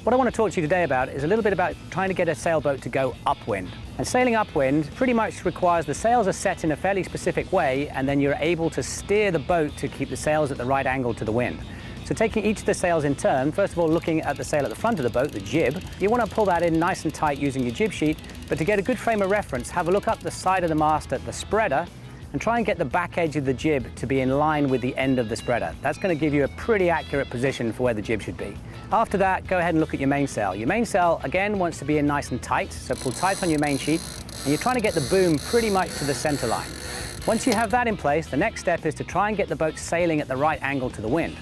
What I want to talk to you today about is a little bit about trying to get a sailboat to go upwind. And sailing upwind pretty much requires the sails are set in a fairly specific way, and then you're able to steer the boat to keep the sails at the right angle to the wind. So taking each of the sails in turn, first of all looking at the sail at the front of the boat, the jib, you want to pull that in nice and tight using your jib sheet, but to get a good frame of reference, have a look up the side of the mast at the spreader and try and get the back edge of the jib to be in line with the end of the spreader. That's going to give you a pretty accurate position for where the jib should be. After that, go ahead and look at your mainsail. Your mainsail, again, wants to be in nice and tight, so pull tight on your main sheet, and you're trying to get the boom pretty much to the center line. Once you have that in place, the next step is to try and get the boat sailing at the right angle to the wind.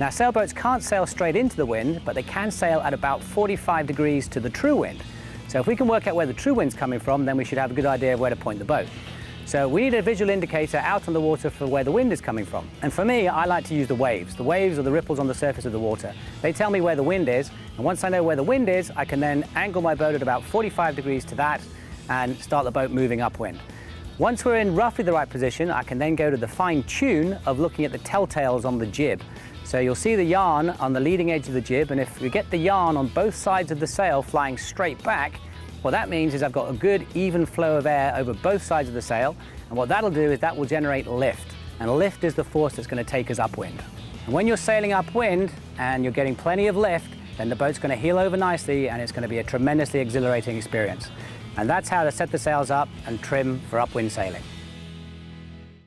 Now, sailboats can't sail straight into the wind, but they can sail at about 45 degrees to the true wind. So if we can work out where the true wind's coming from, then we should have a good idea of where to point the boat. So we need a visual indicator out on the water for where the wind is coming from. And for me, I like to use the waves. The waves are the ripples on the surface of the water. They tell me where the wind is, and once I know where the wind is, I can then angle my boat at about 45 degrees to that and start the boat moving upwind. Once we're in roughly the right position, I can then go to the fine tune of looking at the telltales on the jib. So you'll see the yarn on the leading edge of the jib, and if we get the yarn on both sides of the sail flying straight back, what that means is I've got a good even flow of air over both sides of the sail, and what that'll do is that will generate lift, and lift is the force that's going to take us upwind. And when you're sailing upwind and you're getting plenty of lift, then the boat's going to heel over nicely and it's going to be a tremendously exhilarating experience. And that's how to set the sails up and trim for upwind sailing.